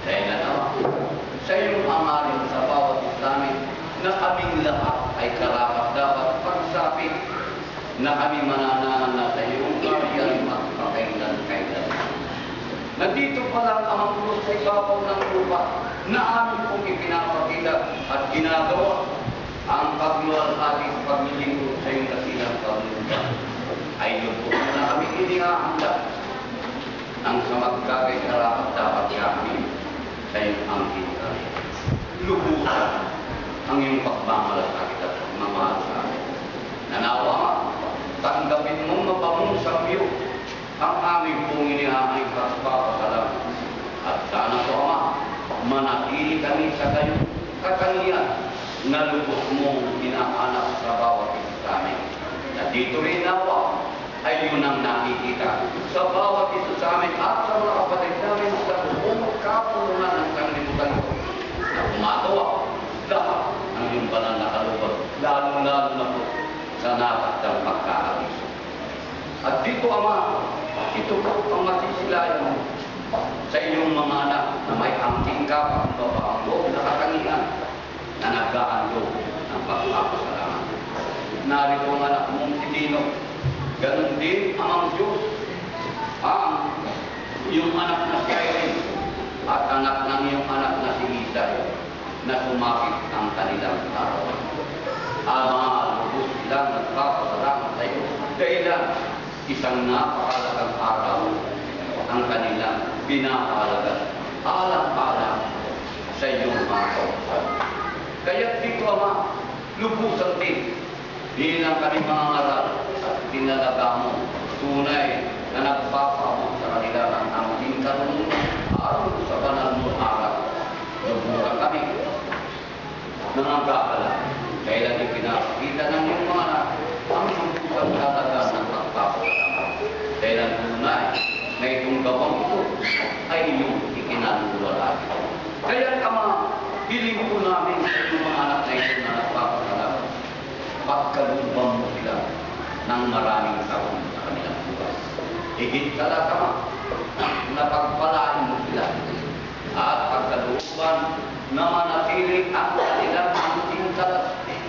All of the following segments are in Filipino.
Dahil sa iyong hangarin sa bawat Islamic na kaming lahat ay karapat-dapat pagsapit na kami mananana sa iyong kaharian at pakailan-kailan. Nandito pa lang ang Diyos sa ibabaw ng lupa na amin pong ipinapakita at ginagawa ang pagluwalhati sa paglilingkod sa iyong kasilang pagluwalhati. Ay lubos na kami inihahanda ang sa magkagay karapat-dapat kami sa iyong angkin kami. Lubusan ang iyong pagmamalasakit at pagmamahal sa amin. Nanawa, tanggapin mong mabamong sa iyo ang aming pong inihahay pagpapasalamat. At sana po, Ama, manatili kami sa kayong katangian na lubos mong hinahanap sa bawat isa sa amin. Na dito rin nawa ay yun ang nakikita sa bawat isa sa amin at sa mga kapatid namin sa buong kapulungan ng sanglibutan ko na gumagawa lahat ng iyong banal na kalooban, lalo-lalo na po sa natatang pagkaalis. At dito, Ama, ito po ang masisilayan mo sa inyong mga anak na may angking kapang babaang loob na katangian na nag-aandog ng pagpapasalamat. Narito ang anak mong si Dino, ganun din ang Diyos, ang iyong anak na si Irene at anak ng iyong anak na si Isay na sumapit ang kanilang araw. Ama, lubos silang nagpapasalamat sa iyo dahilan isang napakalagang araw ang kanilang pinapahalagan alang-alang sa iyong mga kautusan. Kaya dito, Ama, lubusan din bilang kanilang mga ngaral at tinalaga mo tunay na nagpapaabot sa kanila ng aming karunungan araw sa banal mo araw. Lubusan kami ng agakala kailan ipinapakita ng iyong mga anak ang lubusan talaga ng pagpapasalamat. Dahil ang tunay na itong gawang ito ay iyong ikinanuluwalhati. Kaya, Ama, hiling po namin sa iyong mga anak na ito na nagpapasalamat. Pagkalubang mo sila ng maraming taon sa kanilang buhay. Higit ka lang, Ama, na pagpalaan mo sila at pagkalubang na manatili ang kanilang anting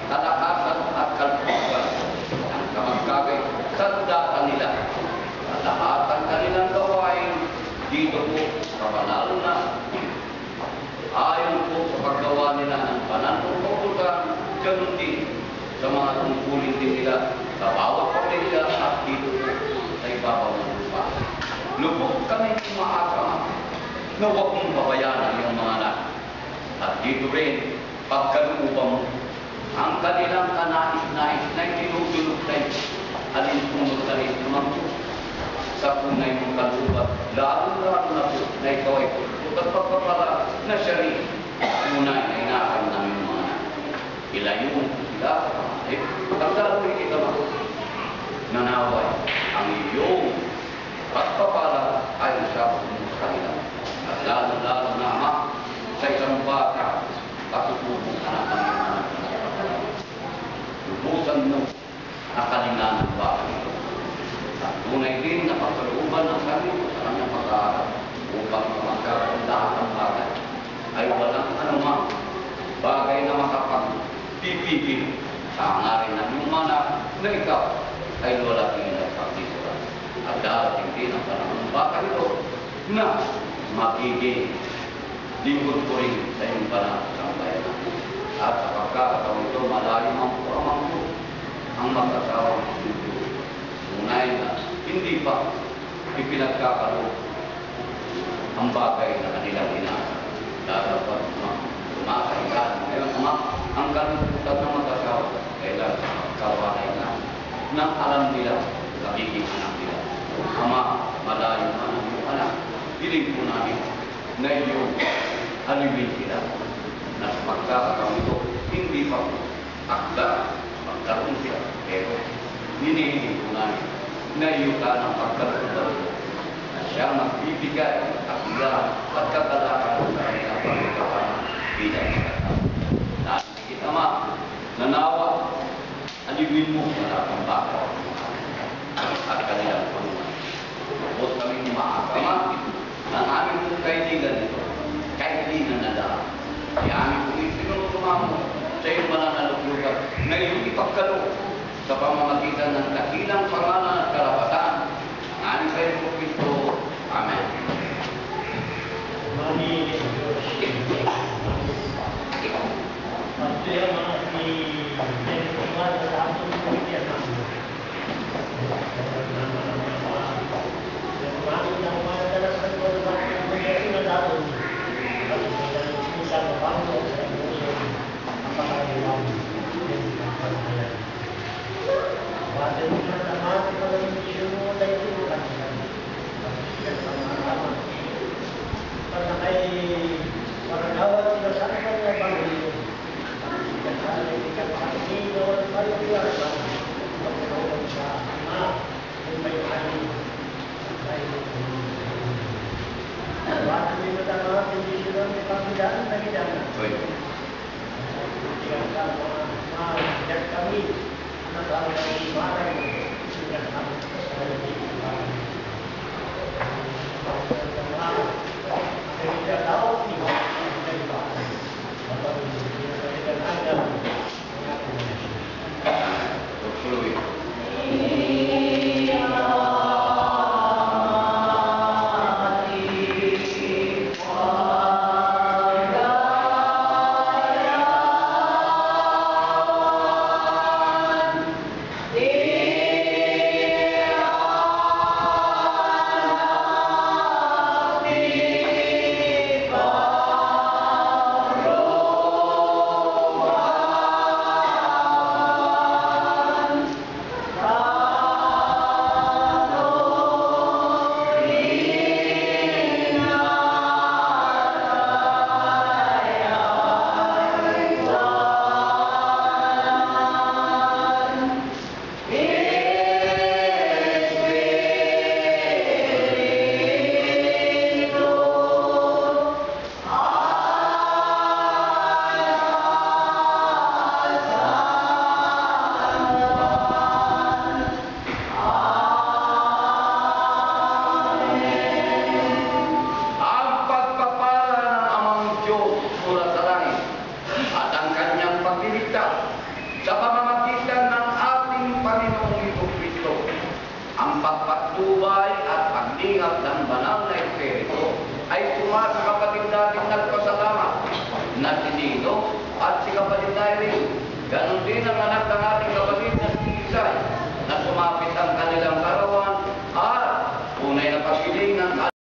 kalakasan at kalpukan ang kamagkagay sa data nila. At lahat ang kanilang gawain dito po sa banal na ayon po sa paggawa nila ng banal ng pagkutan, ganun din sa mga tungkulin din nila sa bawat pamilya at dito po sa ibabaw ng lupa. Lubog kami umaasa na huwag mong pabayaan ang iyong mga anak. At dito rin, pagkalubang mo ang kanilang kanais-nais na itinutulog tayo alinsunod na rin naman po sa punay mong kalubat, lalo-lalo na po na ikaw ay pulpot at pagpapala na siya rin tunay na inakal namin mga anak. Ilayo mo sila sa pangahip. Pagdaloy kita ba? Nanaway ang iyong pagpapala ay sa kanila. At lalo-lalo na, Ama, sa isang bata, katutubong na ng anak. Lubusan mo ang kalingan ng bata ito. At tunay din na pagkalooban ng kanyang sa kanyang pag-aaral upang magkaroon lahat ng bagay ay walang anumang bagay na makapagpipigil sa hangarin ng iyong anak na ikaw ay lulatingin at pagtisuran. At darating din ang panahon ng bata ito na magiging lingkod ko rin sa iyong banal ng bayan. At sa pagkakataon ito, malalim ang puramang ang mag-asawang susunod. Tunay na hindi pa ipinagkakaroon ang bagay na kanilang inaasa. Dapat makailan. Ngayon, ang kalungkutan ng mag-asawa kailan sa pagkawanay na alam nila, nagiging anak nila. Ama, malayo na ng iyong anak. Hiling po namin na iyong aliwin sila na sa pagkakataon ito, hindi pa akda magkaroon sila. Pero hinihiling po namin na iyo ka ng pagkaroon na siya magbibigay at ilan at katalakan sa kanilang pagkakaroon bilang ikatao. Nakikit, Ama, nanawa, aliwin mo sa lahat ng baka at kanilang pulungan. Huwag kami umaakama ng aming kaibigan nito. Kahit sa pamamagitan ng dakilang pangalan at karapatan ng aming Panginoong Kristo. Amen. Mani Diyos. Pati ang mga pinagkuhan sa atong pamilya namin. Mani ng mga dalasan ko na mga natin. At isa na bango sa emosyon ang pangaliwang ng pagkakas. Pati mo na naman ang mga misyon mo na ito kanila. Karena kay paragawat sila sa kanya bangyo. Kasi kita pakinggan tayo biasa. Pagkawan sa ama, yung may ani. Bakit hindi mo tama hindi sila may pagkidaan na gidana? Kaya kami na sa maray sila kami sa